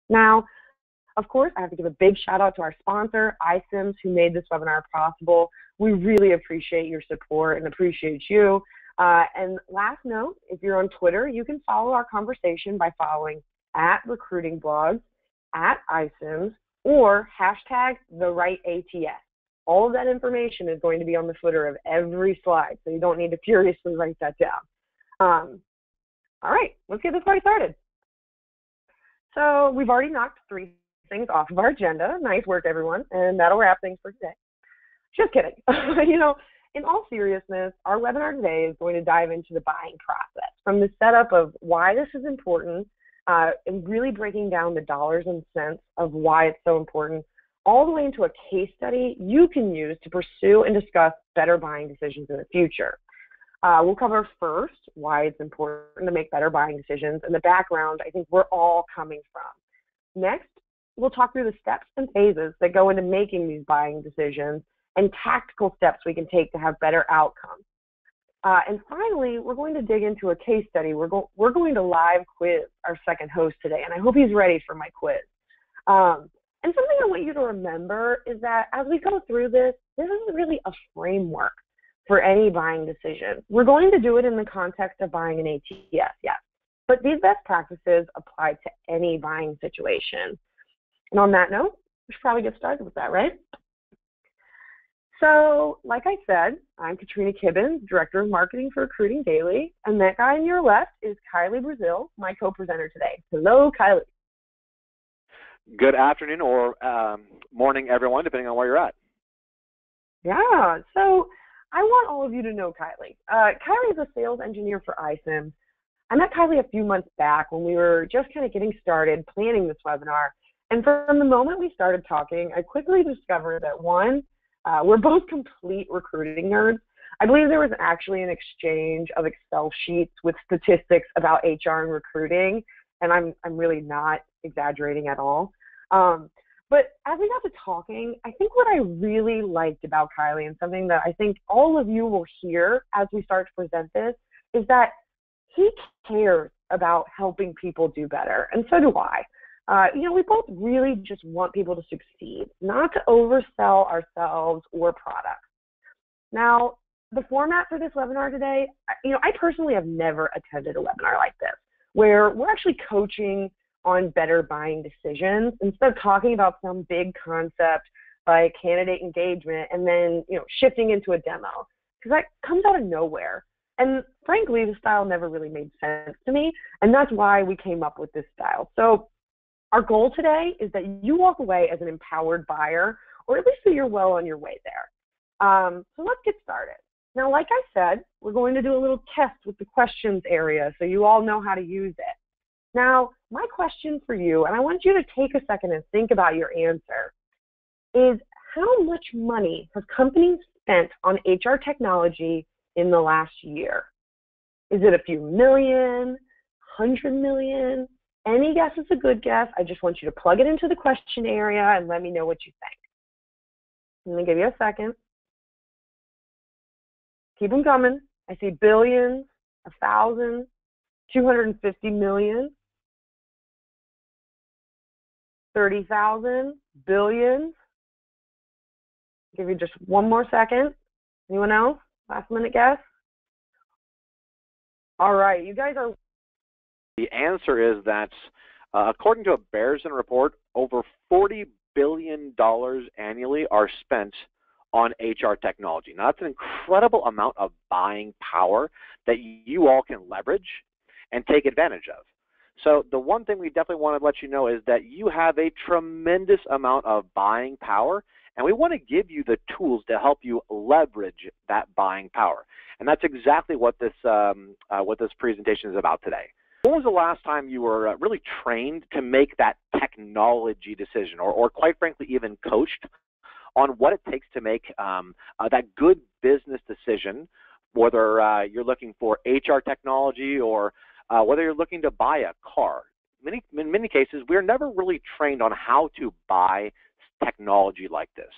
Now, of course, I have to give a big shout out to our sponsor, iCIMS, who made this webinar possible. We really appreciate your support and appreciate you. And last note, if you're on Twitter, you can follow our conversation by following @recruitingblogs, @iCIMS, or #TheRightATS. All of that information is going to be on the footer of every slide, so you don't need to furiously write that down. All right, let's get this party started. So we've already knocked 3 things off of our agenda. Nice work, everyone, and that'll wrap things for today. Just kidding. You know, in all seriousness, our webinar today is going to dive into the buying process, from the setup of why this is important, and really breaking down the dollars and cents of why it's so important, all the way into a case study you can use to pursue and discuss better buying decisions in the future. We'll cover first why it's important to make better buying decisions and the background I think we're all coming from. Next, we'll talk through the steps and phases that go into making these buying decisions and tactical steps we can take to have better outcomes. And finally, we're going to dig into a case study. We're going to live quiz our second host today, and I hope he's ready for my quiz. And something I want you to remember is that as we go through this isn't really a framework for any buying decision. We're going to do it in the context of buying an ATS, yes, but these best practices apply to any buying situation. And on that note, we should probably get started with that, right? So, like I said, I'm Katrina Kibbins, Director of Marketing for Recruiting Daily, and that guy on your left is Kylie Brazil, my co-presenter today. Hello, Kylie. Good afternoon or morning, everyone, depending on where you're at. Yeah, so I want all of you to know Kylie. Kylie is a sales engineer for iCIMS. I met Kylie a few months back when we were just kind of getting started planning this webinar. And from the moment we started talking, I quickly discovered that one, we're both complete recruiting nerds. I believe there was actually an exchange of Excel sheets with statistics about HR and recruiting, and I'm really not exaggerating at all. But as we got to talking, I think what I really liked about Kylie, and something that I think all of you will hear as we start to present this, is that he cares about helping people do better, and so do I. You know, we both really just want people to succeed, not to oversell ourselves or products. Now, the format for this webinar today, you know, I personally have never attended a webinar like this, where we're actually coaching on better buying decisions instead of talking about some big concept like candidate engagement and then, you know, shifting into a demo, because that comes out of nowhere. And frankly, the style never really made sense to me, and that's why we came up with this style. So our goal today is that you walk away as an empowered buyer, or at least that you're well on your way there. So let's get started. Now, like I said, we're going to do a little test with the questions area so you all know how to use it. Now, my question for you, and I want you to take a second and think about your answer, is how much money have companies spent on HR technology in the last year? Is it a few million, 100 million? Any guess is a good guess. I just want you to plug it into the question area and let me know what you think. I'm going to give you a second. Keep them coming. I see billions, 1,000, 250 million, 30,000, billions. Give you just one more second. Anyone else? Last minute guess? All right, you guys are. The answer is that, according to a Bearson report, over $40 billion annually are spent on HR technology. Now, that's an incredible amount of buying power that you all can leverage and take advantage of. So the one thing we definitely want to let you know is that you have a tremendous amount of buying power, and we want to give you the tools to help you leverage that buying power. And that's exactly what this presentation is about today. When was the last time you were really trained to make that technology decision, or quite frankly, even coached on what it takes to make that good business decision, whether you're looking for HR technology or whether you're looking to buy a car? In many cases, we're never really trained on how to buy technology like this.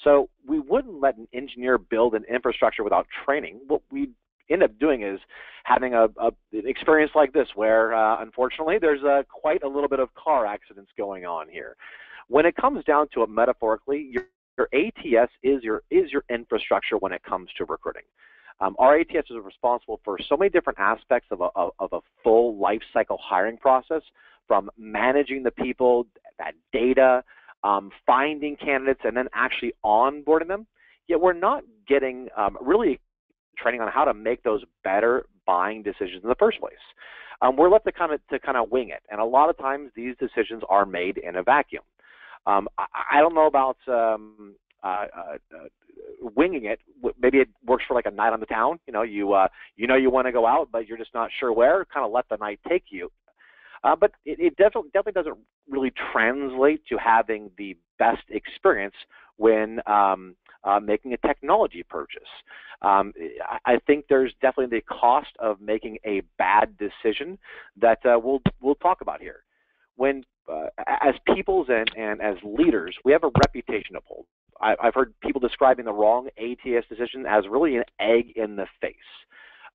So we wouldn't let an engineer build an infrastructure without training. What we'd end up doing is having an experience like this where, unfortunately, there's quite a little bit of car accidents going on here. When it comes down to it, metaphorically, your ATS is your infrastructure when it comes to recruiting. Our ATS is responsible for so many different aspects of a full life cycle hiring process, from managing the people, that data, finding candidates, and then actually onboarding them. Yet we're not getting really training on how to make those better buying decisions in the first place. We're left to kind of wing it, and a lot of times these decisions are made in a vacuum. I don't know about winging it. Maybe it works for like a night on the town. You know you want to go out, but you're just not sure where. Kind of let the night take you. But it definitely doesn't really translate to having the best experience when making a technology purchase. I think there's definitely the cost of making a bad decision that we'll talk about here. When as peoples and as leaders, we have a reputation to uphold. I've heard people describing the wrong ATS decision as really an egg in the face.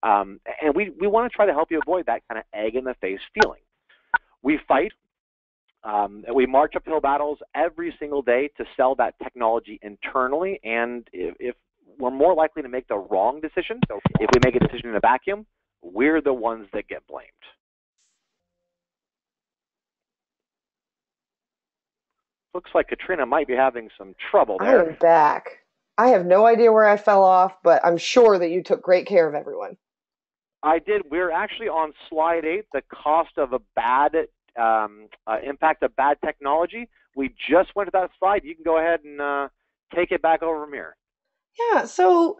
And we want to try to help you avoid that kind of egg in the face feeling. We fight, we march uphill battles every single day to sell that technology internally, and if we're more likely to make the wrong decision, so if we make a decision in a vacuum, we're the ones that get blamed. Looks like Katrina might be having some trouble there. I am back. I have no idea where I fell off, but I'm sure that you took great care of everyone. I did. We're actually on slide 8, the cost of a bad impact of bad technology. We just went to that slide. You can go ahead and take it back over from here. Yeah, so,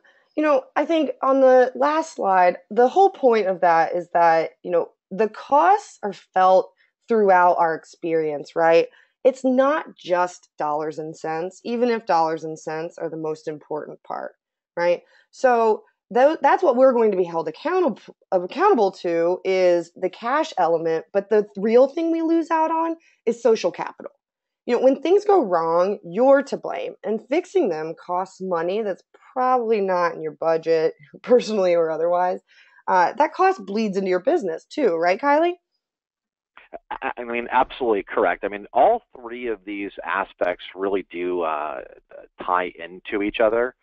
I think on the last slide, the whole point of that is that, the costs are felt throughout our experience, right? It's not just dollars and cents, even if dollars and cents are the most important part, right? So that's what we're going to be held accountable to, is the cash element, but the real thing we lose out on is social capital. When things go wrong, you're to blame, and fixing them costs money that's probably not in your budget, personally or otherwise. That cost bleeds into your business too, right, Kylie? I mean, absolutely correct. I mean, all three of these aspects really do tie into each other.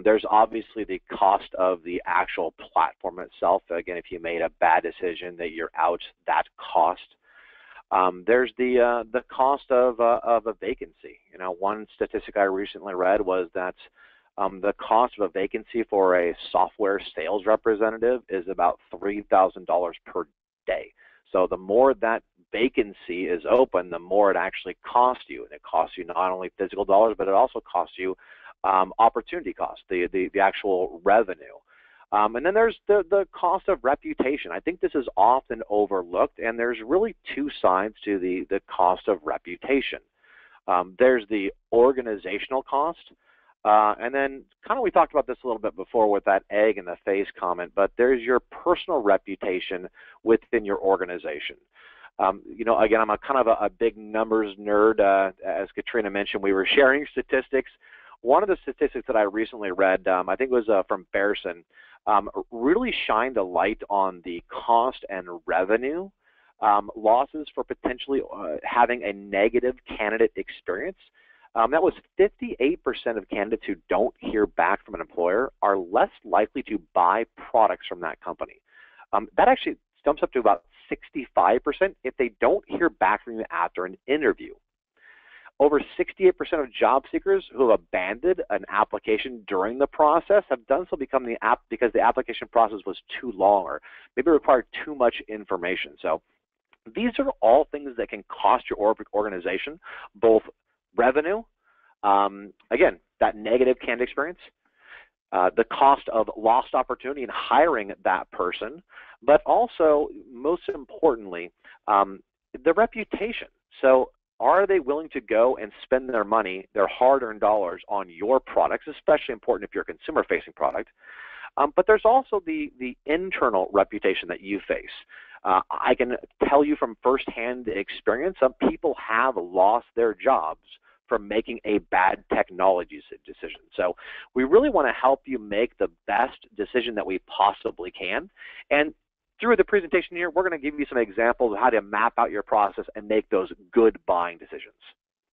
There's obviously the cost of the actual platform itself. Again, if you made a bad decision, that you're out that cost. There's the cost of a vacancy. One statistic I recently read was that the cost of a vacancy for a software sales representative is about $3,000 per day. So the more that vacancy is open, the more it actually costs you. And it costs you not only physical dollars, but it also costs you opportunity cost, the actual revenue. And then there's the cost of reputation. I think this is often overlooked, and there's really two sides to the cost of reputation. There's the organizational cost, and then kind of we talked about this a little bit before with that egg in the face comment, but there's your personal reputation within your organization. Again, I'm a big numbers nerd. As Katrina mentioned, we were sharing statistics. One of the statistics that I recently read, I think it was from Bearson, really shined a light on the cost and revenue losses for potentially having a negative candidate experience. That was 58% of candidates who don't hear back from an employer are less likely to buy products from that company. That actually jumps up to about 65% if they don't hear back from you after an interview. Over 68% of job seekers who have abandoned an application during the process have done so because the application process was too long or maybe required too much information. So these are all things that can cost your organization both revenue, again, that negative candidate experience, the cost of lost opportunity in hiring that person, but also, most importantly, the reputation. So are they willing to go and spend their money, their hard-earned dollars, on your products, especially important if you're a consumer-facing product? But there's also the internal reputation that you face. I can tell you from firsthand experience, some people have lost their jobs from making a bad technology decision. So we really want to help you make the best decision that we possibly can. And through the presentation here, we're going to give you some examples of how to map out your process and make those good buying decisions.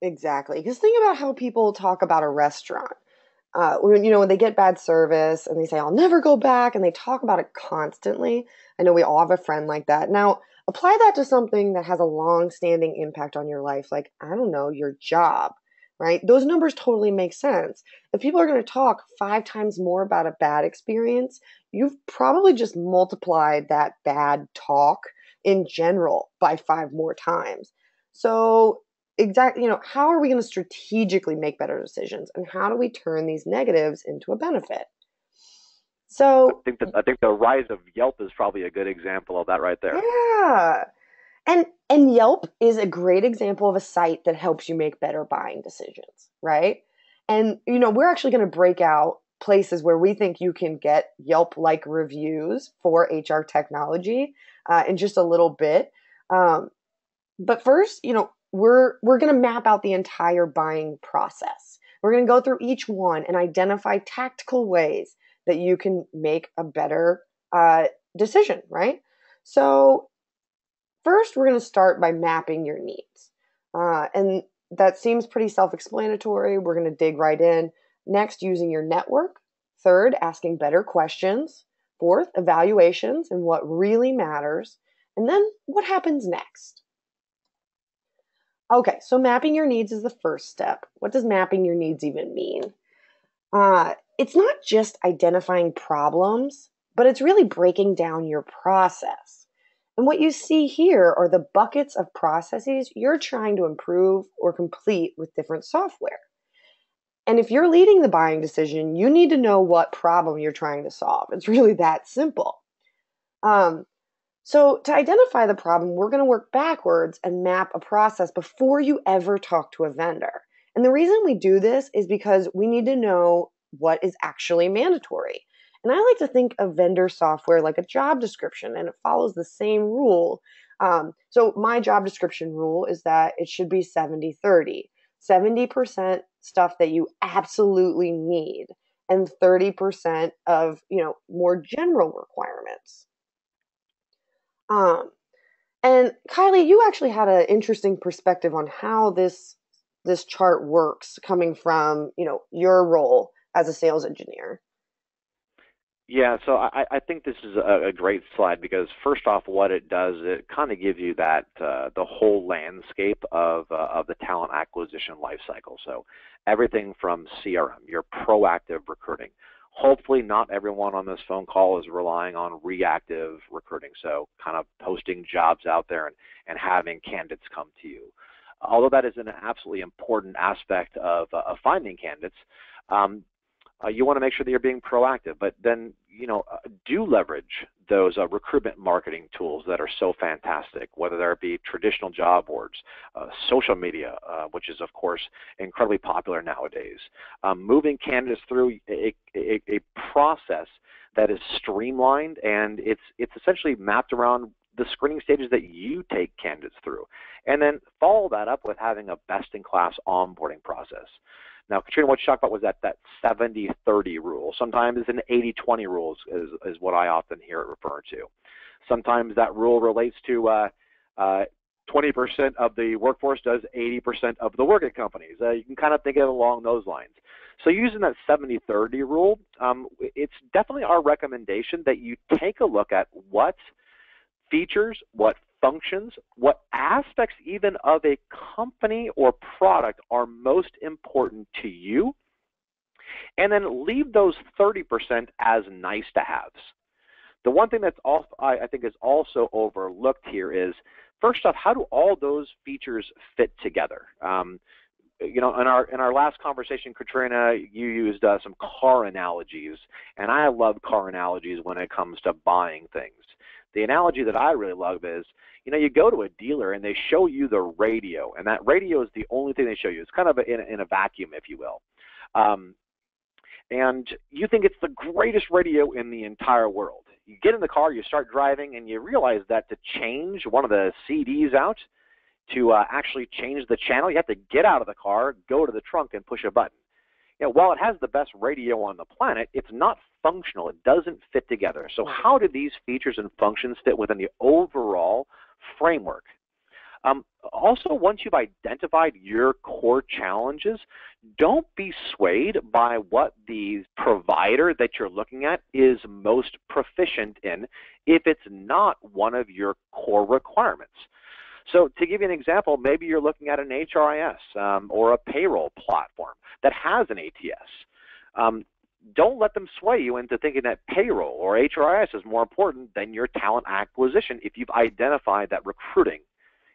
Exactly. Because think about how people talk about a restaurant. When they get bad service and they say, I'll never go back, and they talk about it constantly. I know we all have a friend like that. Now, apply that to something that has a long-standing impact on your life, like, I don't know, your job, right? Those numbers totally make sense. If people are going to talk 5 times more about a bad experience, you've probably just multiplied that bad talk in general by 5 more times. So exactly, how are we going to strategically make better decisions, and how do we turn these negatives into a benefit? So I think the rise of Yelp is probably a good example of that right there. yeah. And Yelp is a great example of a site that helps you make better buying decisions, right? And we're actually going to break out places where we think you can get Yelp-like reviews for HR technology in just a little bit. But first, we're going to map out the entire buying process. We're going to go through each one and identify tactical ways that you can make a better decision, right? So first, we're going to start by mapping your needs. And that seems pretty self-explanatory. We're going to dig right in. Next, using your network. Third, asking better questions. Fourth, evaluations and what really matters. And then what happens next? Okay, so mapping your needs is the first step. What does mapping your needs even mean? It's not just identifying problems, but it's really breaking down your process. And what you see here are the buckets of processes you're trying to improve or complete with different software. And if you're leading the buying decision, you need to know what problem you're trying to solve. It's really that simple. So to identify the problem, we're going to work backwards and map a process before you ever talk to a vendor. And the reason we do this is because we need to know what is actually mandatory. And I like to think of vendor software like a job description, and it follows the same rule. So my job description rule is that it should be 70-30. 70% stuff that you absolutely need, and 30% of, more general requirements. And Kylie, you actually had an interesting perspective on how this chart works coming from, your role as a sales engineer. Yeah, so I think this is a great slide because first off, what it does, it kind of gives you that the whole landscape of the talent acquisition lifecycle. So everything from CRM, your proactive recruiting. Hopefully not everyone on this phone call is relying on reactive recruiting, so kind of posting jobs out there and having candidates come to you. Although that is an absolutely important aspect of finding candidates, you want to make sure that you're being proactive, but then, do leverage those recruitment marketing tools that are so fantastic, whether there be traditional job boards, social media, which is, of course, incredibly popular nowadays, moving candidates through a process that is streamlined, and it's essentially mapped around the screening stages that you take candidates through, and then follow that up with having a best-in-class onboarding process. Now, Katrina, what you talked about was that 70-30 rule. Sometimes an 80-20 rule is what I often hear it referred to. Sometimes that rule relates to 20% of the workforce does 80% of the work at companies. You can kind of think of it along those lines. So using that 70-30 rule, it's definitely our recommendation that you take a look at what features, what functions, what aspects even of a company or product are most important to you, and then leave those 30% as nice to haves. The one thing that's also, I think is also overlooked here is, first off, how do all those features fit together? In our last conversation, Katrina, you used some car analogies, and I love car analogies when it comes to buying things. The analogy that I really love is, you go to a dealer and they show you the radio, and that radio is the only thing they show you. It's kind of in a vacuum, if you will. And you think it's the greatest radio in the entire world. You get in the car, you start driving, and you realize that to change one of the CDs out, To actually change the channel, you have to get out of the car, go to the trunk, and push a button. While it has the best radio on the planet, it's not functional. It doesn't fit together. So how do these features and functions fit within the overall framework? Also, once you've identified your core challenges, don't be swayed by what the provider that you're looking at is most proficient in if it's not one of your core requirements. So to give you an example, maybe you're looking at an HRIS or a payroll platform that has an ATS. Don't let them sway you into thinking that payroll or HRIS is more important than your talent acquisition if you've identified that recruiting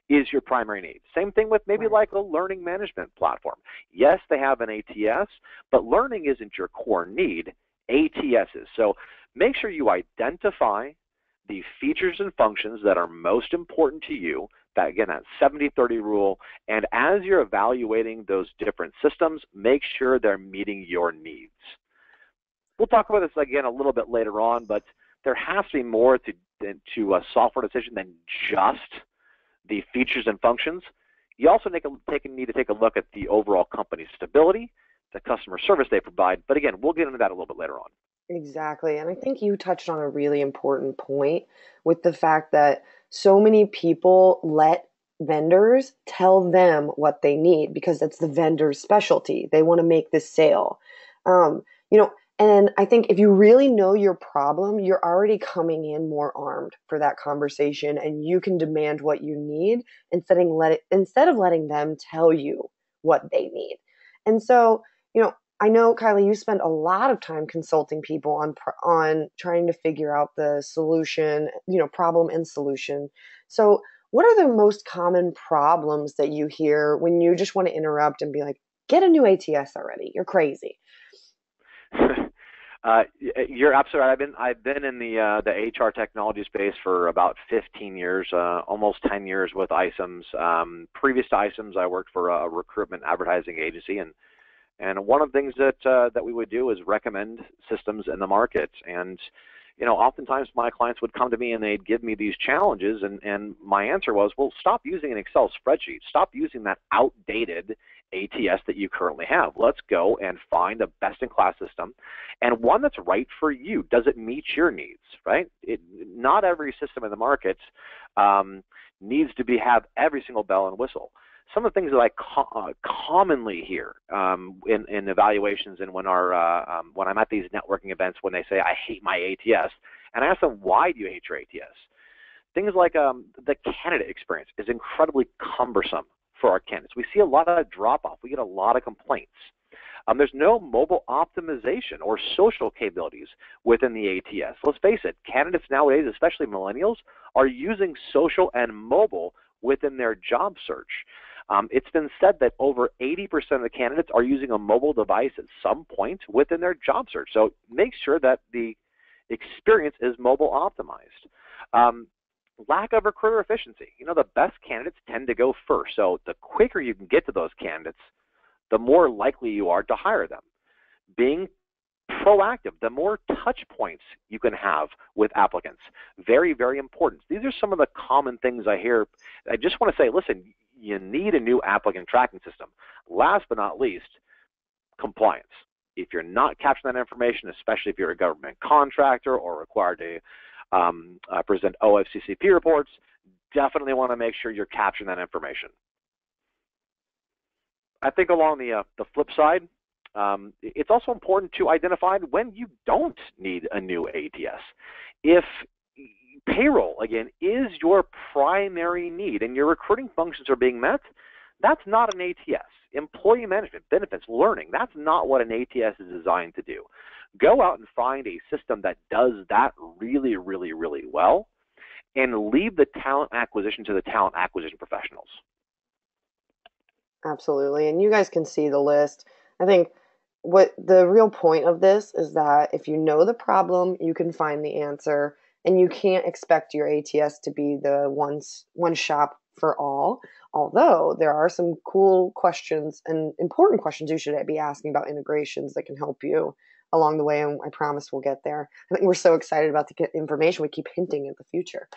is your primary need. Same thing with maybe like a learning management platform. Yes, they have an ATS, but learning isn't your core need. ATS is. So make sure you identify the features and functions that are most important to you. That, again, that 70-30 rule. And as you're evaluating those different systems, make sure they're meeting your needs. We'll talk about this again a little bit later on, but there has to be more to a software decision than just the features and functions. You also need to take a look at the overall company stability, the customer service they provide. But again, we'll get into that a little bit later on. Exactly. And I think you touched on a really important point with the fact that so many people let vendors tell them what they need because that's the vendor's specialty. They want to make this sale. And I think if you really know your problem, you're already coming in more armed for that conversation and you can demand what you need instead of letting them tell you what they need. And so, I know, Kylie, you spend a lot of time consulting people on trying to figure out the solution, problem and solution. So what are the most common problems that you hear when you just want to interrupt and be like, get a new ATS already? You're crazy. You're absolutely right. I've been in the HR technology space for about 15 years, almost 10 years with iCIMS. Previous to iCIMS, I worked for a recruitment advertising agency, and one of the things that we would do is recommend systems in the market. And oftentimes my clients would come to me and they'd give me these challenges, and my answer was, well, stop using an Excel spreadsheet. Stop using that outdated ATS that you currently have. Let's go and find a best-in-class system and one that's right for you. Does it meet your needs, right? Not every system in the market needs to have every single bell and whistle. Some of the things that I commonly hear in evaluations and when I'm at these networking events when they say, I hate my ATS, and I ask them, why do you hate your ATS? Things like the candidate experience is incredibly cumbersome for our candidates. We see a lot of drop-off. We get a lot of complaints. There's no mobile optimization or social capabilities within the ATS. Let's face it, candidates nowadays, especially millennials, are using social and mobile within their job search. It's been said that over 80% of the candidates are using a mobile device at some point within their job search. So make sure that the experience is mobile optimized. Lack of recruiter efficiency. The best candidates tend to go first. So the quicker you can get to those candidates, the more likely you are to hire them. Being proactive, the more touch points you can have with applicants. Very, very important. These are some of the common things I hear. I just want to say, listen, you need a new applicant tracking system. Last but not least, compliance. If you're not capturing that information, especially if you're a government contractor or required to present OFCCP reports, definitely want to make sure you're capturing that information. I think along the flip side, it's also important to identify when you don't need a new ATS. If payroll, again, is your primary need and your recruiting functions are being met, that's not an ATS. Employee management, benefits, learning, that's not what an ATS is designed to do. Go out and find a system that does that really, really, really well and leave the talent acquisition to the talent acquisition professionals. Absolutely. And you guys can see the list. I think what the real point of this is that if you know the problem, you can find the answer, and you can't expect your ATS to be the one shop for all. Although there are some cool questions and important questions you should be asking about integrations that can help you along the way, and I promise we'll get there. I think we're so excited about the information, we keep hinting at the future.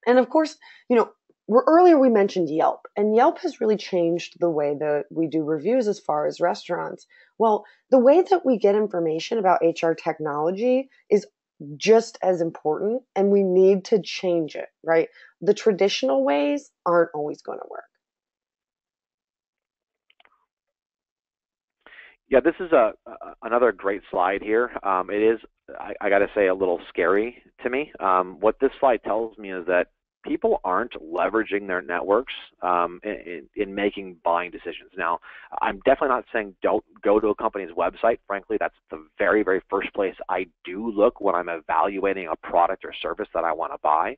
And of course, you know, earlier we mentioned Yelp, and Yelp has really changed the way that we do reviews as far as restaurants. Well, the way that we get information about HR technology is just as important, and we need to change it, right? The traditional ways aren't always going to work. Yeah, this is another great slide here. It is, I got to say, a little scary to me. What this slide tells me is that people aren't leveraging their networks in making buying decisions. Now, I'm definitely not saying don't go to a company's website. Frankly, that's the very, very first place I do look when I'm evaluating a product or service that I want to buy.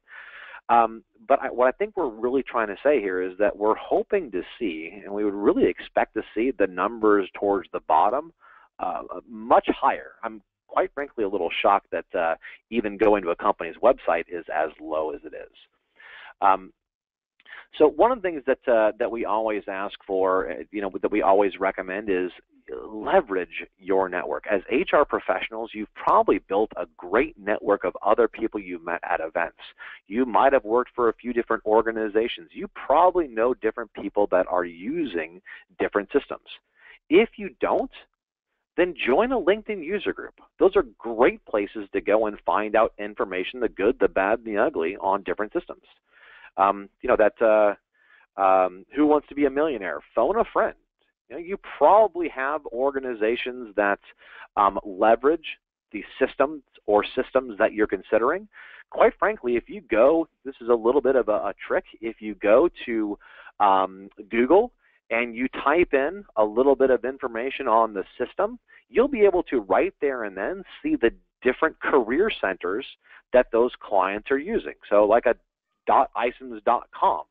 What I think we're really trying to say here is that we're hoping to see, and we would really expect to see, the numbers towards the bottom much higher. I'm quite frankly a little shocked that even going to a company's website is as low as it is. So one of the things that we always ask for, that we always recommend is leverage your network. As HR professionals, you've probably built a great network of other people you met at events. You might have worked for a few different organizations. You probably know different people that are using different systems. If you don't, then join a LinkedIn user group. Those are great places to go and find out information, the good, the bad, and the ugly on different systems. Who Wants to Be a Millionaire? Phone a friend. You probably have organizations that leverage the systems or systems that you're considering. Quite frankly, if you go, this is a little bit of a trick, if you go to Google and you type in a little bit of information on the system, you'll be able to right there and then see the different career centers that those clients are using. So like a .isims.com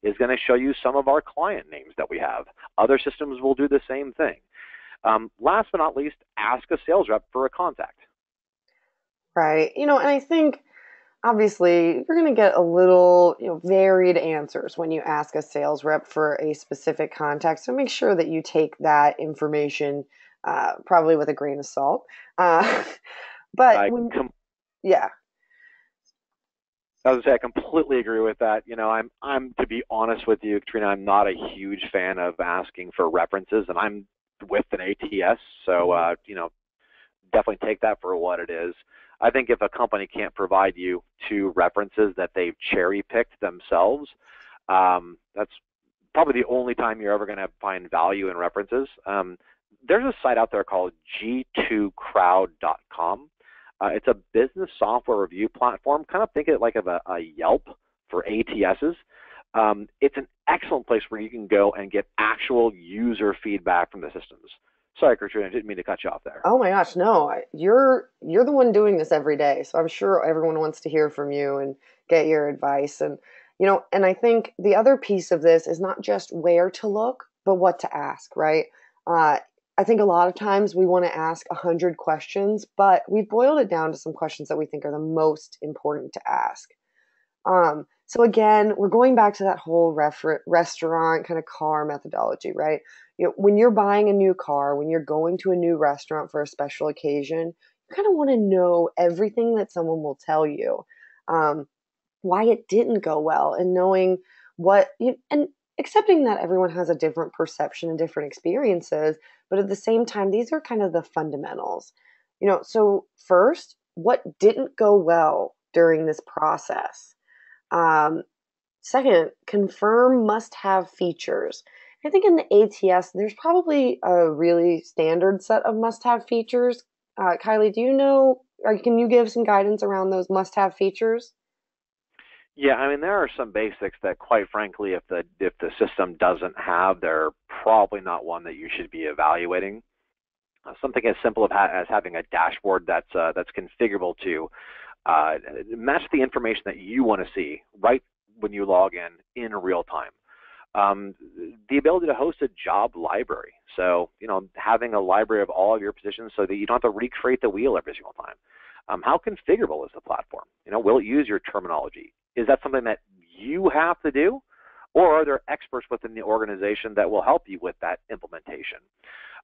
is going to show you some of our client names that we have. Other systems will do the same thing. Last but not least, ask a sales rep for a contact. Right. And I think obviously you're going to get a little varied answers when you ask a sales rep for a specific contact. So make sure that you take that information probably with a grain of salt. Yeah. I was gonna say I completely agree with that. I'm to be honest with you, Katrina, I'm not a huge fan of asking for references, and I'm with an ATS, so definitely take that for what it is. I think if a company can't provide you 2 references that they've cherry picked themselves, that's probably the only time you're ever going to find value in references. There's a site out there called G2Crowd.com. It's a business software review platform. Kind of think of it like a Yelp for ATSs. It's an excellent place where you can go and get actual user feedback from the systems. Sorry, Katrina, I didn't mean to cut you off there. Oh my gosh, no. You're the one doing this every day, so I'm sure everyone wants to hear from you and get your advice. And and I think the other piece of this is not just where to look, but what to ask, right? I think a lot of times we want to ask 100 questions, but we've boiled it down to some questions that we think are the most important to ask. So again, we're going back to that whole restaurant kind of car methodology, right? When you're buying a new car, when you're going to a new restaurant for a special occasion, you kind of want to know everything that someone will tell you, why it didn't go well, and knowing and accepting that everyone has a different perception and different experiences, but at the same time, these are kind of the fundamentals. So first, what didn't go well during this process? Second, confirm must-have features. I think in the ATS, there's probably a really standard set of must-have features. Kylie, do you know, or can you give some guidance around those must-have features? Yeah, I mean, there are some basics that, quite frankly, if the system doesn't have, they're probably not one that you should be evaluating. Something as simple as having a dashboard that's configurable to match the information that you want to see right when you log in real time. The ability to host a job library. So, having a library of all of your positions so that you don't have to recreate the wheel every single time. How configurable is the platform? Will it use your terminology? Is that something that you have to do? Or are there experts within the organization that will help you with that implementation?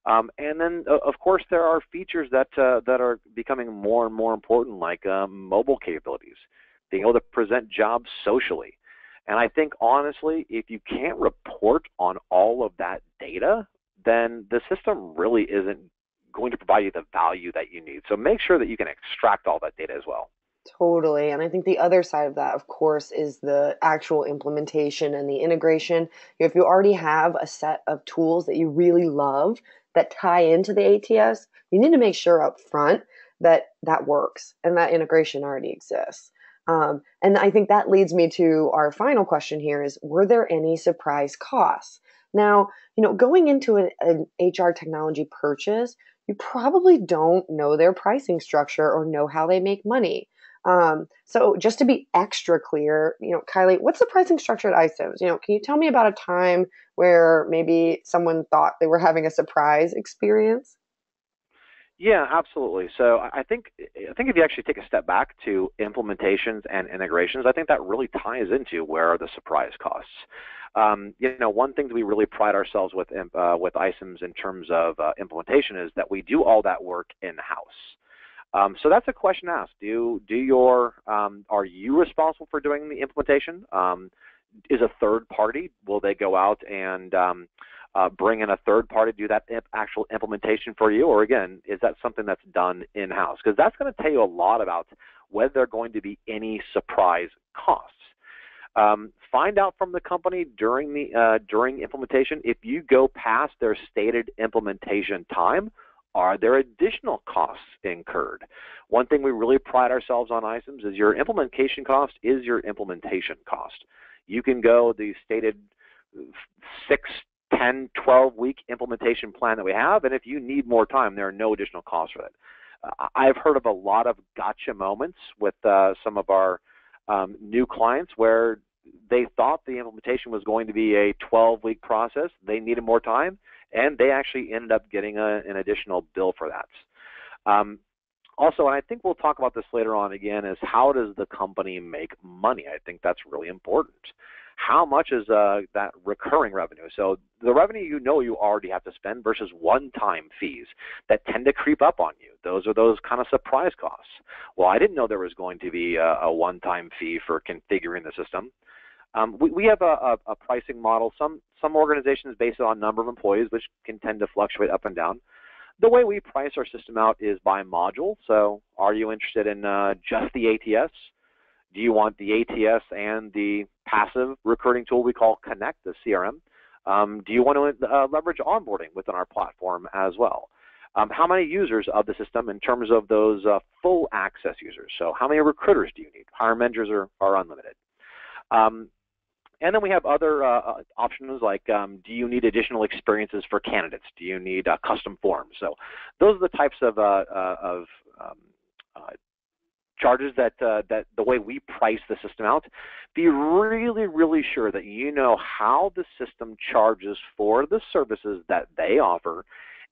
And then, of course, there are features that are becoming more and more important, like mobile capabilities. being able to present jobs socially. And I think honestly, if you can't report on all of that data, then the system really isn't going to provide you the value that you need. So make sure that you can extract all that data as well. Totally. And I think the other side of that, of course, is the actual implementation and the integration. If you already have a set of tools that you really love that tie into the ATS, you need to make sure up front that that works and that integration already exists. And I think that leads me to our final question here is, were there any surprise costs? Now, going into an HR technology purchase, you probably don't know their pricing structure or know how they make money. So just to be extra clear, Kylie, what's the pricing structure at iCIMS? Can you tell me about a time where maybe someone thought they were having a surprise experience? Yeah, absolutely. So I think if you actually take a step back to implementations and integrations, I think that really ties into where are the surprise costs. One thing that we really pride ourselves with iCIMS in terms of implementation is that we do all that work in-house. So that's a question asked. Are you responsible for doing the implementation? Is a third party? Will they go out and bring in a third party to do that actual implementation for you? Or again, is that something that's done in-house? Because that's going to tell you a lot about whether there are going to be any surprise costs. Find out from the company during implementation, if you go past their stated implementation time, are there additional costs incurred? One thing we really pride ourselves on iCIMS is your implementation cost is your implementation cost. You can go the stated 6, 10, 12-week implementation plan that we have, and if you need more time, there are no additional costs for that. I've heard of a lot of gotcha moments with some of our new clients where they thought the implementation was going to be a 12-week process. They needed more time, and they actually ended up getting an additional bill for that. Also, and I think we'll talk about this later on again, is how does the company make money? I think that's really important. How much is that recurring revenue? So the revenue you already have to spend versus one-time fees that tend to creep up on you. Those are those kind of surprise costs. Well, I didn't know there was going to be a one-time fee for configuring the system. We have a pricing model. Some organizations base it on number of employees, which can tend to fluctuate up and down. The way we price our system out is by module. So are you interested in just the ATS? Do you want the ATS and the passive recruiting tool we call Connect, the CRM? Do you want to leverage onboarding within our platform as well? How many users of the system in terms of those full access users? So how many recruiters do you need? Hiring managers are unlimited. And then we have other options like, do you need additional experiences for candidates? Do you need custom forms? So those are the types of charges that the way we price the system out. Be really, really sure that you know how the system charges for the services that they offer.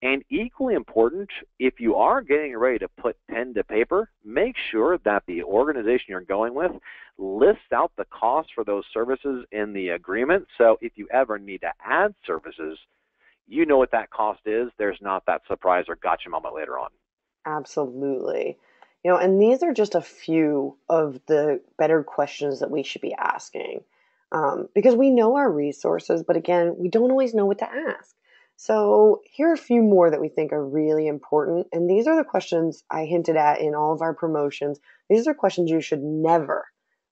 And equally important, if you are getting ready to put pen to paper, make sure that the organization you're going with lists out the cost for those services in the agreement. So if you ever need to add services, you know what that cost is. There's not that surprise or gotcha moment later on. Absolutely. And these are just a few of the better questions that we should be asking, because we know our resources, but again, we don't always know what to ask. So here are a few more that we think are really important. And these are the questions I hinted at in all of our promotions. These are questions you should never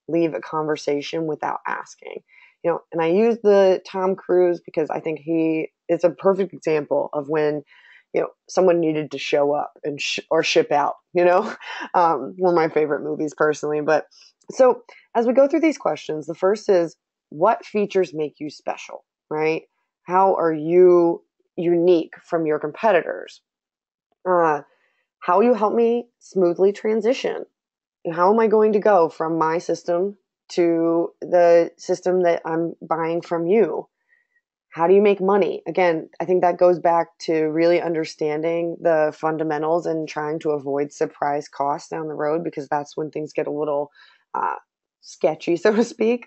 leave a conversation without asking. And I use the Tom Cruise because I think he is a perfect example of when someone needed to show up and or ship out, one of my favorite movies personally. But so as we go through these questions, the first is, what features make you special, right? How are you unique from your competitors? How you help me smoothly transition? How am I going to go from my system to the system that I'm buying from you? How do you make money? Again, I think that goes back to really understanding the fundamentals and trying to avoid surprise costs down the road, because that's when things get a little sketchy, so to speak.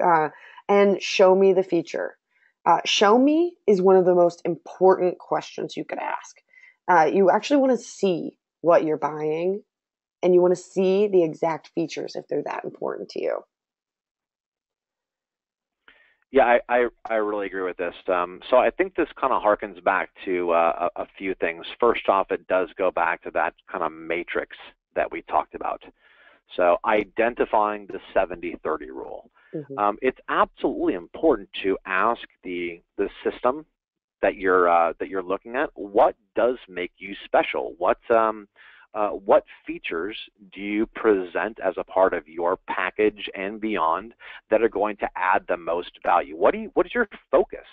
And show me the feature. Show me is one of the most important questions you could ask. You actually want to see what you're buying and you want to see the exact features if they're that important to you. Yeah, I really agree with this. So I think this kind of harkens back to a few things. First off, it does go back to that kind of matrix that we talked about. So identifying the 70-30 rule. It's absolutely important to ask the system that you're looking at, what does make you special? What features do you present as a part of your package and beyond that are going to add the most value? What is your focus?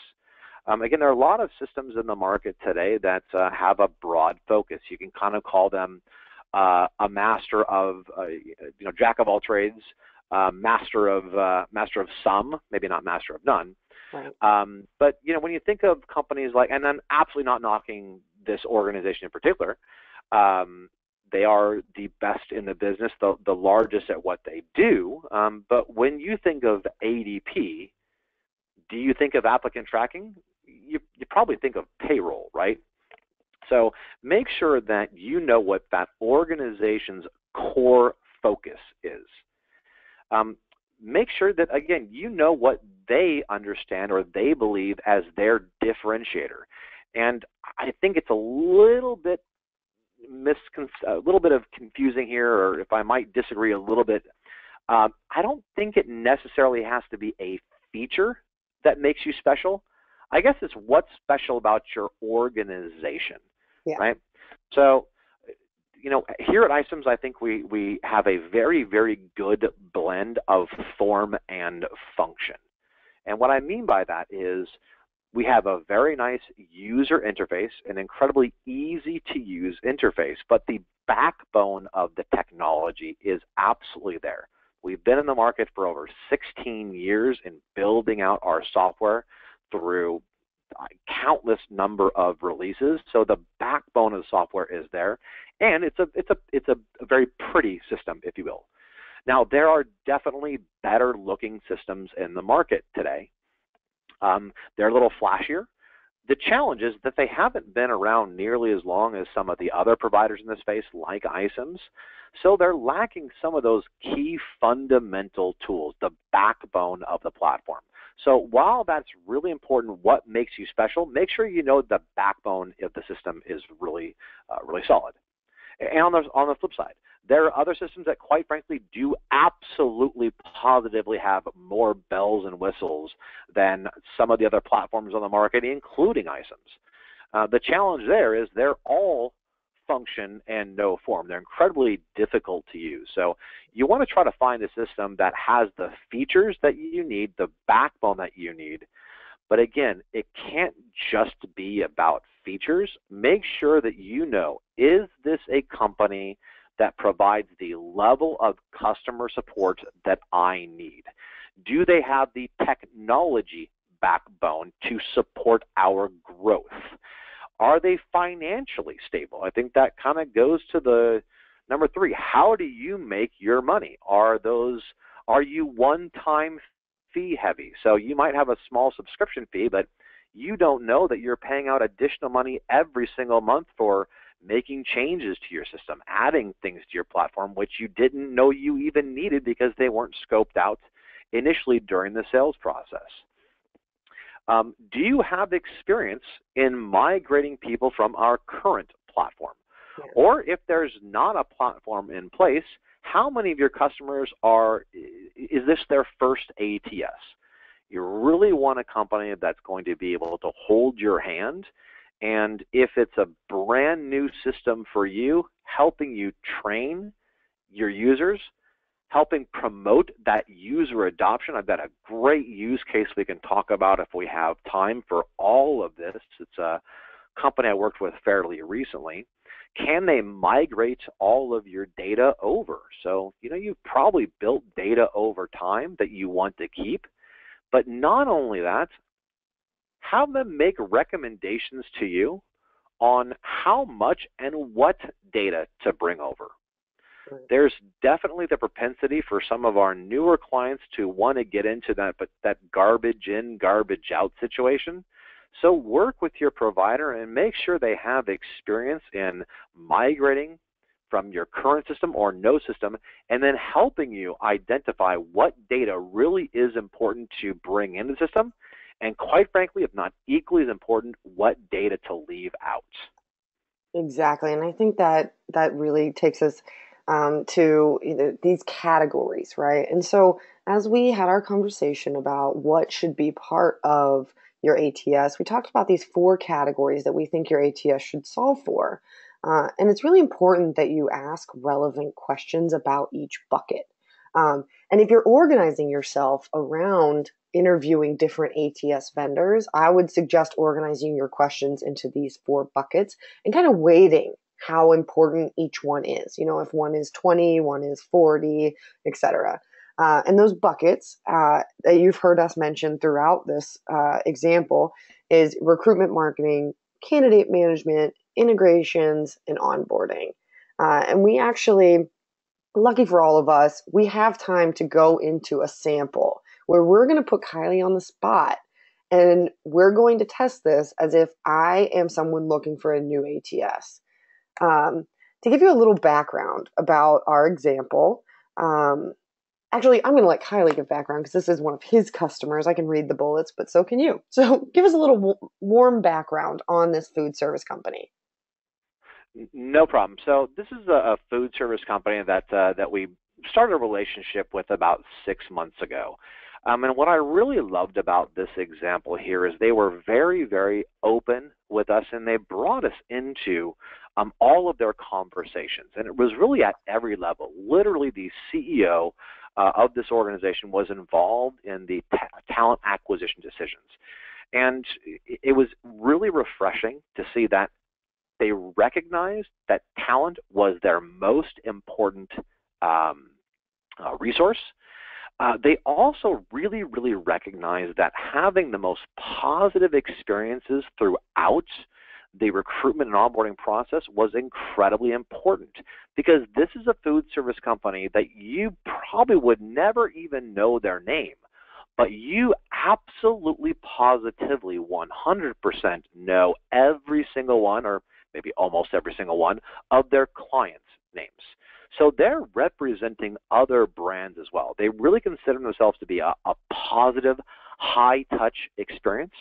Again, there are a lot of systems in the market today that have a broad focus. You can kind of call them a master of, jack of all trades, master of some, maybe not master of none. Right. But when you think of companies like, and I'm absolutely not knocking this organization in particular, they are the best in the business, the largest at what they do. But when you think of ADP, do you think of applicant tracking? You probably think of payroll, right? So make sure that you know what that organization's core focus is. Make sure that, again, you know what they understand or they believe as their differentiator. And I think it's a little bit of confusing here, or if I might disagree a little bit, I don't think it necessarily has to be a feature that makes you special. I guess it's what's special about your organization, right? So, here at iCIMS, I think we have a very, very good blend of form and function. And what I mean by that is we have a very nice user interface, an incredibly easy to use interface, but the backbone of the technology is absolutely there. We've been in the market for over 16 years in building out our software through countless number of releases. So the backbone of the software is there, and it's a very pretty system, if you will. Now, there are definitely better looking systems in the market today. They're a little flashier. The challenge is that they haven't been around nearly as long as some of the other providers in this space, like iCIMS. So they're lacking some of those key fundamental tools, the backbone of the platform. So while that's really important, what makes you special, make sure you know the backbone of the system is really, really solid. And on the flip side, there are other systems that, quite frankly, do absolutely positively have more bells and whistles than some of the other platforms on the market, including iCIMS. The challenge there is they're all function and no form. They're incredibly difficult to use. So you want to try to find a system that has the features that you need, the backbone that you need. But again, it can't just be about features. Make sure that you know, is this a company that provides the level of customer support that I need? Do they have the technology backbone to support our growth? Are they financially stable? I think that kind of goes to the number 3. How do you make your money? Are you one-time fee heavy? So you might have a small subscription fee, but you don't know that you're paying out additional money every single month for making changes to your system, adding things to your platform, which you didn't know you even needed because they weren't scoped out initially during the sales process. Do you have experience in migrating people from our current platform? Or if there's not a platform in place, how many of your customers is this their first ATS? You really want a company that's going to be able to hold your hand, and if it's a brand new system for you, helping you train your users, helping promote that user adoption. I've got a great use case we can talk about if we have time for all of this. It's a company I worked with fairly recently. Can they migrate all of your data over? So, you've probably built data over time that you want to keep, but not only that, have them make recommendations to you on how much and what data to bring over. There's definitely the propensity for some of our newer clients to want to get into that garbage in, garbage out situation. So work with your provider and make sure they have experience in migrating, from your current system or no system, and then helping you identify what data really is important to bring into the system, and quite frankly, if not equally as important, what data to leave out. Exactly, and I think that that really takes us to these categories, right? And so, as we had our conversation about what should be part of your ATS, we talked about these four categories that we think your ATS should solve for. And it's really important that you ask relevant questions about each bucket. And if you're organizing yourself around interviewing different ATS vendors, I would suggest organizing your questions into these four buckets and kind of weighting how important each one is. You know, if one is 20, one is 40, etc. And those buckets that you've heard us mention throughout this example is recruitment marketing, candidate management, integrations, and onboarding. And we actually, lucky for all of us, we have time to go into a sample where we're going to put Kylie on the spot and we're going to test this as if I am someone looking for a new ATS. To give you a little background about our example, actually, I'm going to let Kylie give background because this is one of his customers. I can read the bullets, but so can you. So give us a little warm background on this food service company. No problem. So this is a food service company that we started a relationship with about 6 months ago. And what I really loved about this example here is they were very, very open with us, and they brought us into all of their conversations. And it was really at every level. Literally, the CEO of this organization was involved in the talent acquisition decisions. And it was really refreshing to see that they recognized that talent was their most important resource. They also really, really recognized that having the most positive experiences throughout the recruitment and onboarding process was incredibly important, because this is a food service company that you probably would never even know their name, but you absolutely positively 100% know every single one, or maybe almost every single one, of their clients' names. So they're representing other brands as well. They really consider themselves to be a positive, high-touch experience.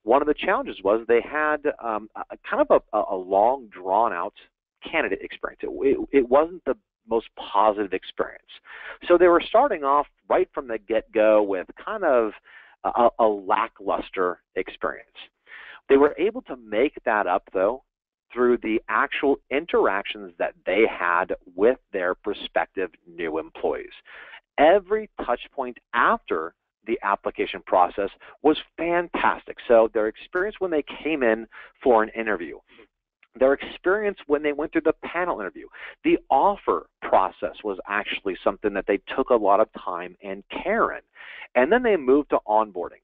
One of the challenges was they had kind of a long, drawn-out candidate experience. It wasn't the most positive experience. So they were starting off right from the get-go with kind of a lackluster experience. They were able to make that up, though, through the actual interactions that they had with their prospective new employees. Every touch point after the application process was fantastic. So their experience when they came in for an interview, their experience when they went through the panel interview, the offer process was actually something that they took a lot of time and care in. And then they moved to onboarding.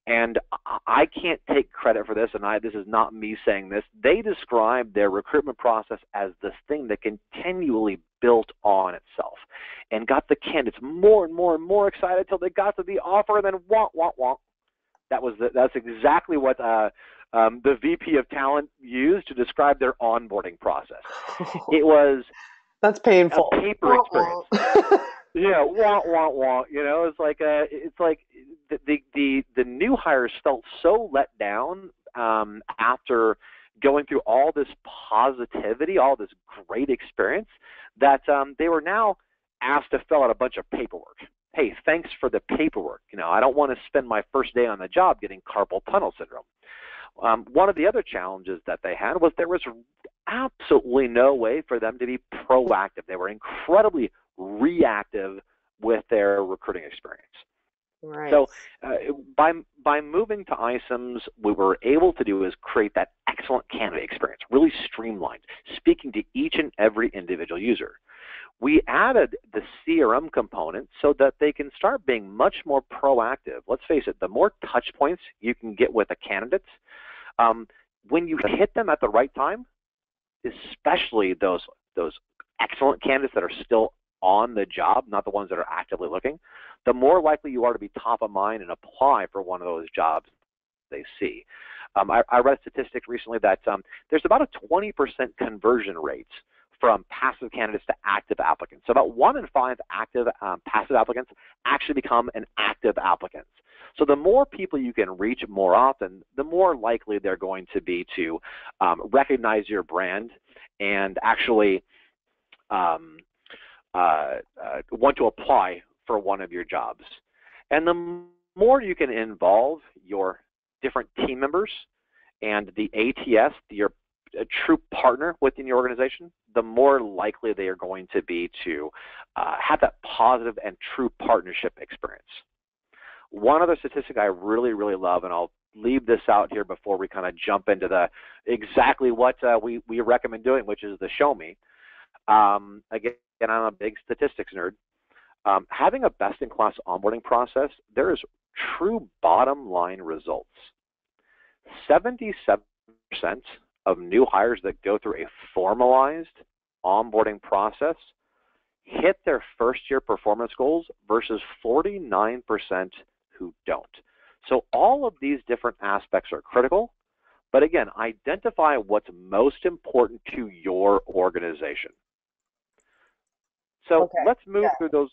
And I can't take credit for this, and this is not me saying this. They described their recruitment process as this thing that continually built on itself and got the candidates more and more and more excited until they got to the offer, and then wah. That's exactly what the VP of Talent used to describe their onboarding process. It was that's painful. A paper experience. Yeah, wah. You know, it's like the new hires felt so let down after going through all this positivity, all this great experience, that they were now asked to fill out a bunch of paperwork. Hey, thanks for the paperwork. You know, I don't want to spend my first day on the job getting carpal tunnel syndrome. One of the other challenges that they had was there was absolutely no way for them to be proactive. They were incredibly reactive with their recruiting experience. Right. So by moving to iCIMS, what we were able to do is create that excellent candidate experience, really streamlined, speaking to each and every individual user. We added the CRM component so that they can start being much more proactive. Let's face it, the more touch points you can get with a candidate, when you hit them at the right time, especially those excellent candidates that are still on the job, not the ones that are actively looking, the more likely you are to be top of mind and apply for one of those jobs they see. I read a statistic recently that there's about a 20% conversion rate from passive candidates to active applicants. So about 1 in 5 active passive applicants actually become an active applicant. So the more people you can reach more often, the more likely they're going to be to recognize your brand and actually want to apply for one of your jobs. And the more you can involve your different team members and the ATS, your true partner within your organization, the more likely they are going to be to have that positive and true partnership experience. One other statistic I really, really love, and I'll leave this out here before we kind of jump into the exactly what we recommend doing, which is the show me. Again, I'm a big statistics nerd. Having a best-in-class onboarding process, there is true bottom line results. 77% of new hires that go through a formalized onboarding process hit their first-year performance goals versus 49% who don't. So all of these different aspects are critical, but again, identify what's most important to your organization. So let's move through those.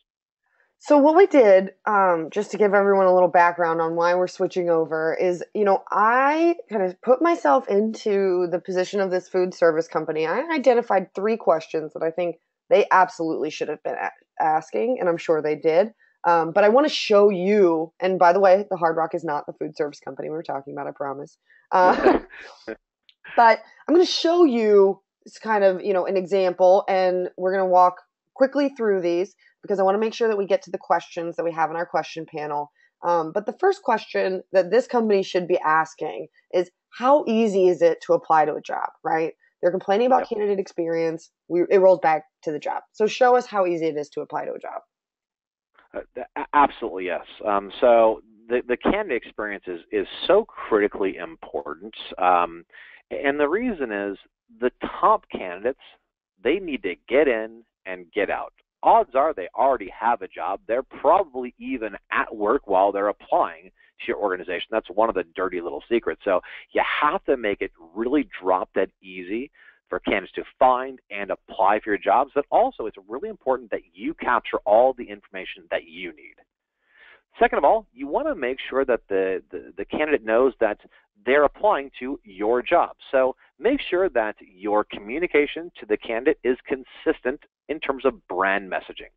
So what we did, just to give everyone a little background on why we're switching over, is, I kind of put myself into the position of this food service company. I identified 3 questions that I think they absolutely should have been asking, and I'm sure they did. But I want to show you, and by the way, the Hard Rock is not the food service company we were talking about, I promise. But I'm going to show you kind of, an example, and we're going to walk quickly through these because I want to make sure that we get to the questions that we have in our question panel. But the first question that this company should be asking is, how easy is it to apply to a job, right? They're complaining about candidate experience. It rolls back to the job. So show us how easy it is to apply to a job. Absolutely, yes. So the candidate experience is so critically important. And the reason is the top candidates, they need to get in and get out. Odds are they already have a job. They're probably even at work while they're applying to your organization. That's one of the dirty little secrets. So you have to make it really drop dead easy for candidates to find and apply for your jobs. But also, it's really important that you capture all the information that you need. Second of all, you want to make sure that the candidate knows that they're applying to your job. So make sure that your communication to the candidate is consistent in terms of brand messaging.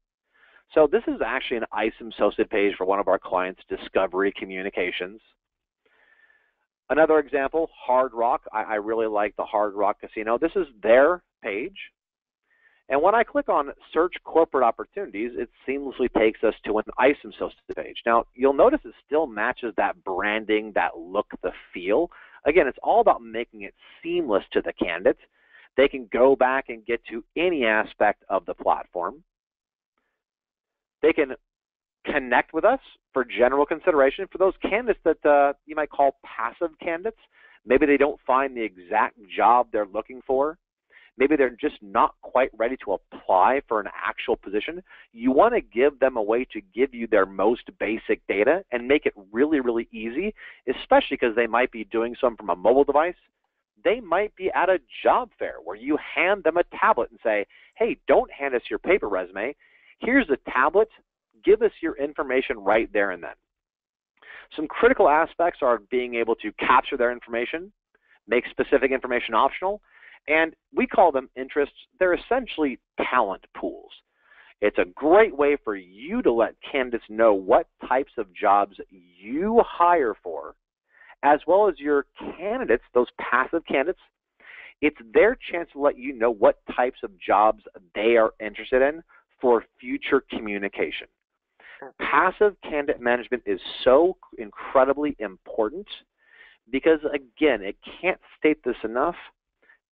So this is actually an ICEM associate page for one of our clients, Discovery Communications. Another example, Hard Rock. I really like the Hard Rock Casino. This is their page. And when I click on Search Corporate Opportunities, it seamlessly takes us to an ICEM associate page. Now, you'll notice it still matches that branding, that look, the feel. Again, it's all about making it seamless to the candidate. They can go back and get to any aspect of the platform. They can connect with us for general consideration. For those candidates that you might call passive candidates, maybe they don't find the exact job they're looking for. Maybe they're just not quite ready to apply for an actual position. You want to give them a way to give you their most basic data and make it really, really easy, especially because they might be doing something from a mobile device. They might be at a job fair where you hand them a tablet and say, hey, don't hand us your paper resume. Here's a tablet. Give us your information right there and then. Some critical aspects are being able to capture their information, make specific information optional, and we call them interests. They're essentially talent pools. It's a great way for you to let candidates know what types of jobs you hire for, as well as your candidates, those passive candidates. It's their chance to let you know what types of jobs they are interested in for future communication. Passive candidate management is so incredibly important because, again, it can't state this enough.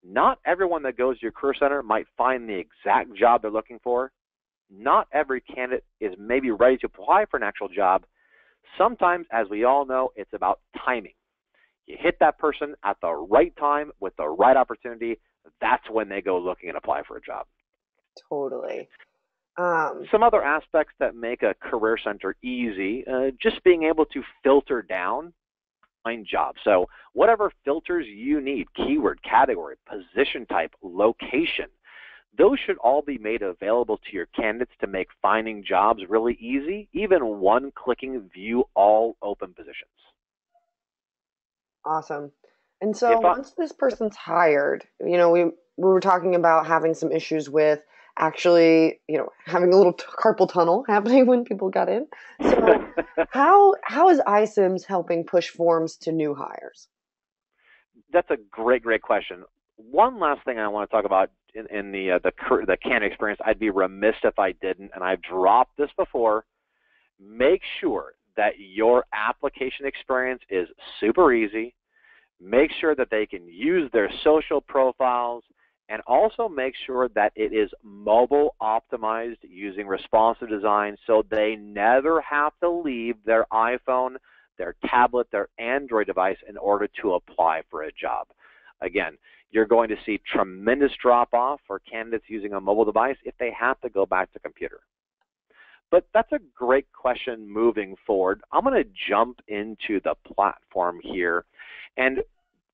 Not everyone that goes to your career center might find the exact job they're looking for. Not every candidate is maybe ready to apply for an actual job. Sometimes, as we all know, it's about timing. You hit that person at the right time with the right opportunity. That's when they go looking and apply for a job. Totally. Some other aspects that make a career center easy, just being able to filter down, find jobs. So whatever filters you need, keyword, category, position type, location, Those should all be made available to your candidates to make finding jobs really easy, even one-clicking view all open positions. Awesome. And so once this person's hired, we were talking about having some issues with actually, having a little carpal tunnel happening when people got in. So how is iCIMS helping push forms to new hires? That's a great question. One last thing I want to talk about in the candidate experience, I'd be remiss if I didn't, and I've dropped this before. Make sure that your application experience is super easy. Make sure that they can use their social profiles, and also make sure that it is mobile optimized using responsive design so they never have to leave their iPhone, their tablet, their Android device in order to apply for a job. Again, you're going to see tremendous drop-off for candidates using a mobile device if they have to go back to computer. But that's a great question moving forward. I'm going to jump into the platform here. And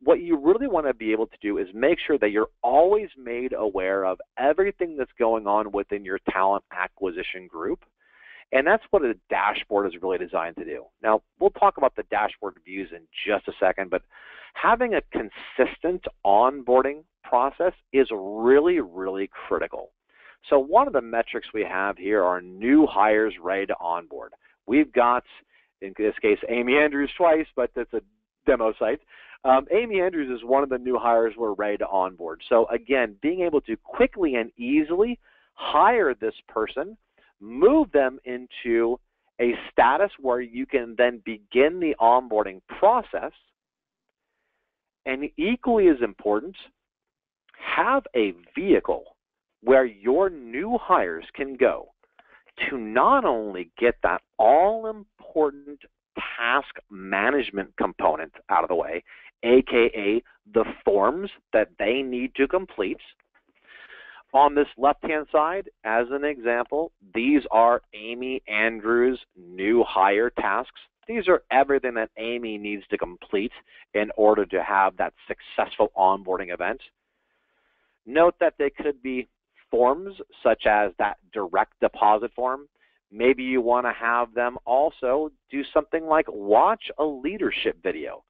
what you really want to be able to do is make sure that you're always made aware of everything that's going on within your talent acquisition group. And that's what a dashboard is really designed to do. Now, we'll talk about the dashboard views in just a second, but having a consistent onboarding process is really, really critical. So one of the metrics we have here are new hires ready to onboard. We've got, in this case, Amy Andrews twice, but that's a demo site. Amy Andrews is one of the new hires we're ready to onboard. So again, being able to quickly and easily hire this person, move them into a status where you can then begin the onboarding process, and equally as important, have a vehicle where your new hires can go to not only get that all-important task management component out of the way, aka the forms that they need to complete. On this left-hand side, as an example, these are Amy Andrews' new hire tasks. These are everything that Amy needs to complete in order to have that successful onboarding event. Note that they could be forms such as that direct deposit form. Maybe you want to have them also do something like watch a leadership video.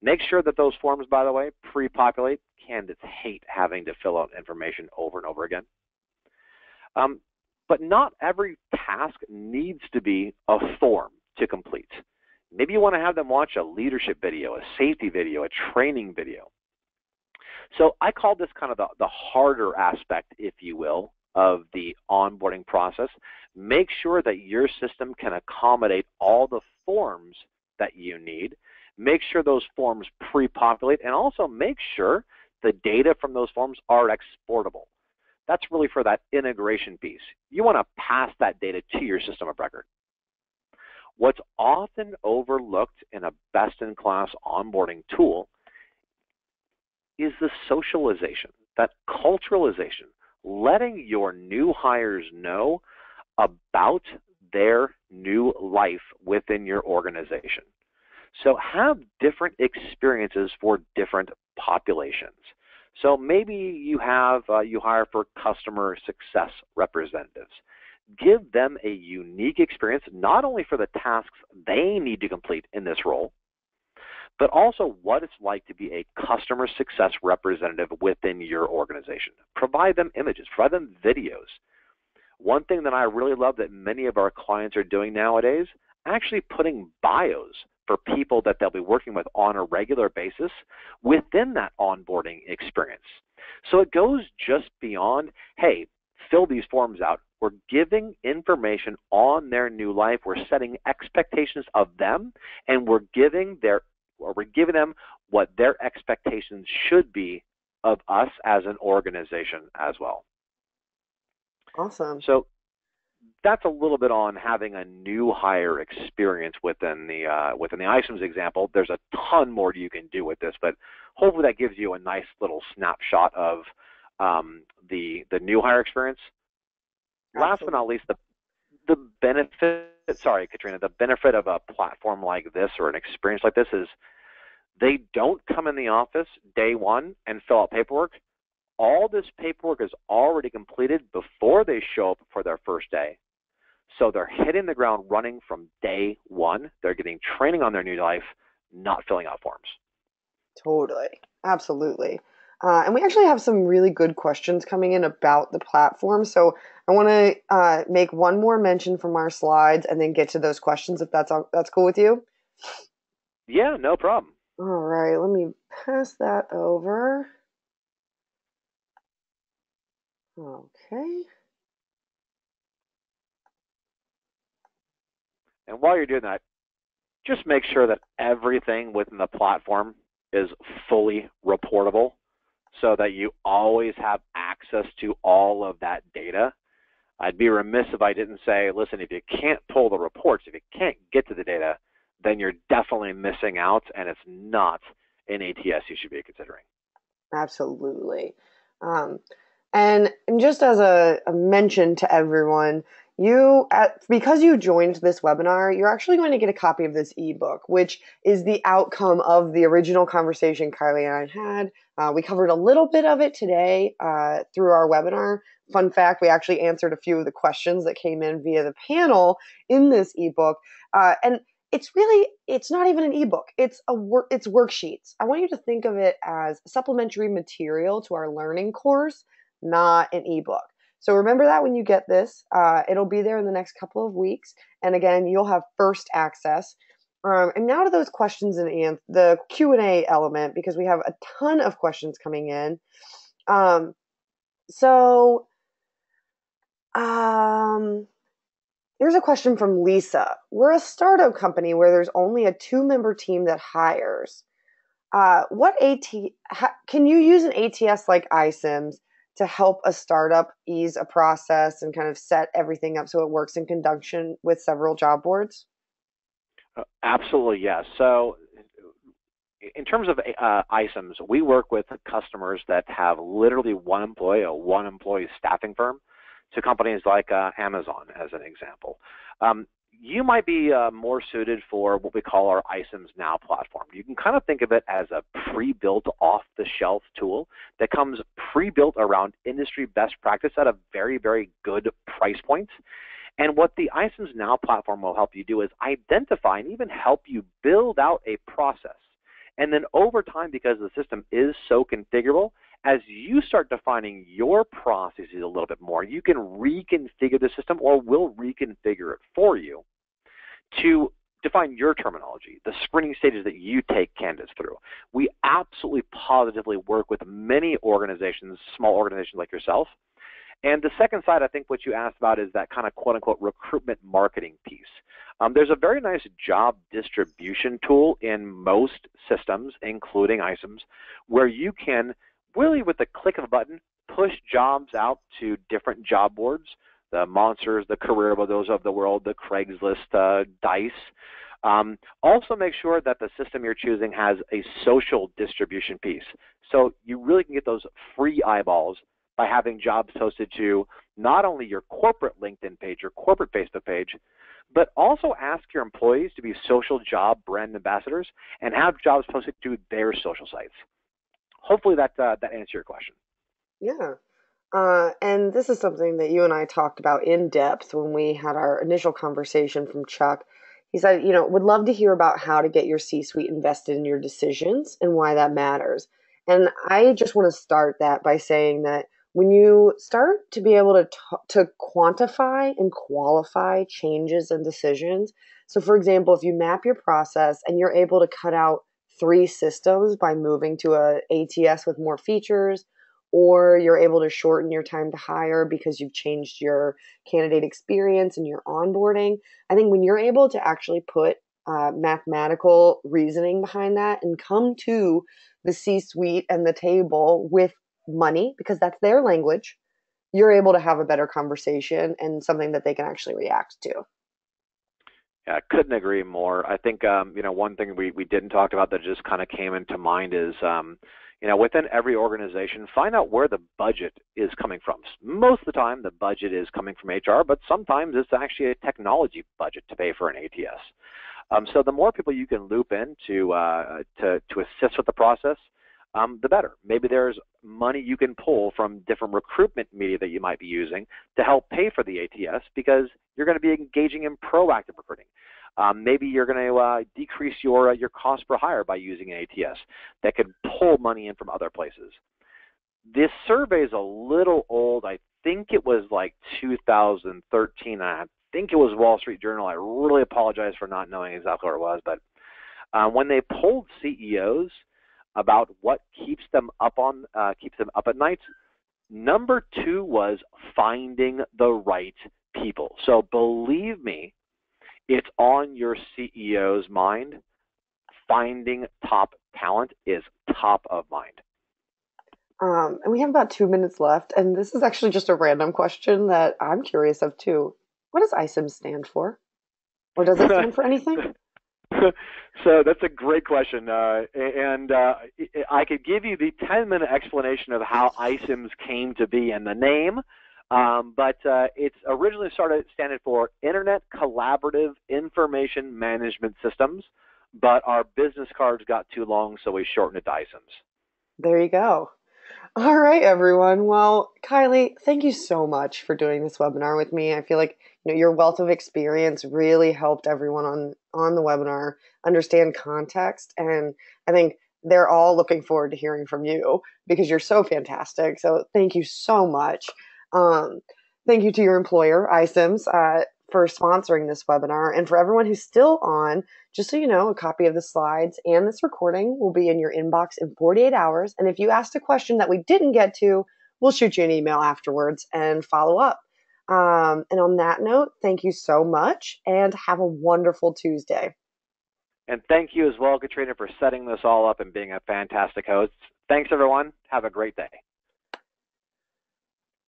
Make sure that those forms, by the way, pre-populate. Candidates hate having to fill out information over and over again. But not every task needs to be a form to complete. Maybe you want to have them watch a leadership video, a safety video, a training video. So I call this kind of the harder aspect, if you will, of the onboarding process. Make sure that your system can accommodate all the forms that you need. Make sure those forms pre-populate, and also make sure the data from those forms are exportable. That's really for that integration piece. You want to pass that data to your system of record. What's often overlooked in a best-in-class onboarding tool is the socialization, that culturalization, letting your new hires know about their new life within your organization. So have different experiences for different populations. So maybe you have you hire for customer success representatives. Give them a unique experience, not only for the tasks they need to complete in this role, but also what it's like to be a customer success representative within your organization. Provide them images, provide them videos. One thing that I really love that many of our clients are doing nowadays, actually putting bios for people that they'll be working with on a regular basis within that onboarding experience. So it goes just beyond, hey, fill these forms out. We're giving information on their new life. We're setting expectations of them, and we're giving them what their expectations should be of us as an organization as well. Awesome. So that's a little bit on having a new hire experience within the iCIMS example. There's a ton more you can do with this, but hopefully that gives you a nice little snapshot of the new hire experience. Absolutely. Last but not least, the benefit. Sorry, Katrina. The benefit of a platform like this or an experience like this is they don't come in the office day one and fill out paperwork. all this paperwork is already completed before they show up for their first day. So they're hitting the ground running from day one. They're getting training on their new life, not filling out forms. Totally. Absolutely. And we actually have some really good questions coming in about the platform. So I want to make one more mention from our slides and then get to those questions if that's cool with you. Yeah, no problem. All right, let me pass that over. Okay. And while you're doing that, just make sure that everything within the platform is fully reportable so that you always have access to all of that data. I'd be remiss if I didn't say, listen, if you can't pull the reports, if you can't get to the data, then you're definitely missing out, and it's not an ATS you should be considering. Absolutely. And just as a mention to everyone, because you joined this webinar, you're actually going to get a copy of this ebook, which is the outcome of the original conversation Kylie and I had. We covered a little bit of it today through our webinar. Fun fact, we actually answered a few of the questions that came in via the panel in this ebook. And it's not even an ebook. It's worksheets. I want you to think of it as supplementary material to our learning course, not an ebook. So remember that when you get this, it'll be there in the next couple of weeks. And again, you'll have first access. And now to those questions and the Q&A element, because we have a ton of questions coming in. Here's a question from Lisa. We're a startup company where there's only a 2-member team that hires. Can you use an ATS like iCIMS to help a startup ease a process and kind of set everything up so it works in conjunction with several job boards? Absolutely, yes. So in terms of iCIMS, we work with customers that have literally one employee staffing firm, to companies like Amazon, as an example. You might be more suited for what we call our iCIMS Now platform. You can kind of think of it as a pre-built, off-the-shelf tool that comes pre-built around industry best practice at a very, very good price point. And what the iCIMS Now platform will help you do is identify and even help you build out a process. And then over time, because the system is so configurable, as you start defining your processes a little bit more, you can reconfigure the system, or we'll reconfigure it for you to define your terminology, the screening stages that you take candidates through. We absolutely positively work with many organizations, small organizations like yourself. And the second side, I think what you asked about is that kind of quote-unquote recruitment marketing piece. There's a very nice job distribution tool in most systems, including iCIMS, where you can really, with the click of a button, push jobs out to different job boards, the Monsters, the Career, those of the world, the Craigslist, Dice. Also make sure that the system you're choosing has a social distribution piece. So you really can get those free eyeballs by having jobs posted to not only your corporate LinkedIn page, your corporate Facebook page, but also ask your employees to be social job brand ambassadors and have jobs posted to their social sites. Hopefully that answers your question. Yeah. And this is something that you and I talked about in depth when we had our initial conversation from Chuck. He said, would love to hear about how to get your C-suite invested in your decisions and why that matters. And I just want to start that by saying that when you start to be able to quantify and qualify changes and decisions, so for example, if you map your process and you're able to cut out 3 systems by moving to a ATS with more features, or you're able to shorten your time to hire because you've changed your candidate experience and your onboarding. I think when you're able to actually put mathematical reasoning behind that and come to the C-suite and the table with money, because that's their language, you're able to have a better conversation and something that they can actually react to. Yeah, I couldn't agree more. I think one thing we didn't talk about that just kind of came into mind is within every organization, find out where the budget is coming from. Most of the time, the budget is coming from HR, but sometimes it's actually a technology budget to pay for an ATS. So the more people you can loop in to assist with the process, the better. Maybe there's money you can pull from different recruitment media that you might be using to help pay for the ATS because you're going to be engaging in proactive recruiting. Maybe you're going to decrease your cost per hire by using an ATS that could pull money in from other places. This survey is a little old. I think it was like 2013. I think it was Wall Street Journal. I really apologize for not knowing exactly where it was, but when they polled CEOs about what keeps them up at night, number 2 was finding the right people. So believe me, it's on your CEO's mind. Finding top talent is top of mind. And we have about 2 minutes left, and this is actually just a random question that I'm curious of too. What does ISIM stand for? Or does it stand for anything? So that's a great question, and I could give you the 10-minute explanation of how ISIMS came to be and the name, but it's originally standing for Internet Collaborative Information Management Systems, but our business cards got too long, so we shortened it to ISIMS. There you go. All right, everyone. Well, Kylie, thank you so much for doing this webinar with me. I feel like your wealth of experience really helped everyone on the webinar understand context, and I think they're all looking forward to hearing from you because you're so fantastic. So thank you so much. Thank you to your employer, iCIMS, for sponsoring this webinar, and for everyone who's still on. Just so you know, a copy of the slides and this recording will be in your inbox in 48 hours. And if you asked a question that we didn't get to, we'll shoot you an email afterwards and follow up. And on that note, thank you so much and have a wonderful Tuesday. And thank you as well, Katrina, for setting this all up and being a fantastic host. Thanks, everyone. Have a great day.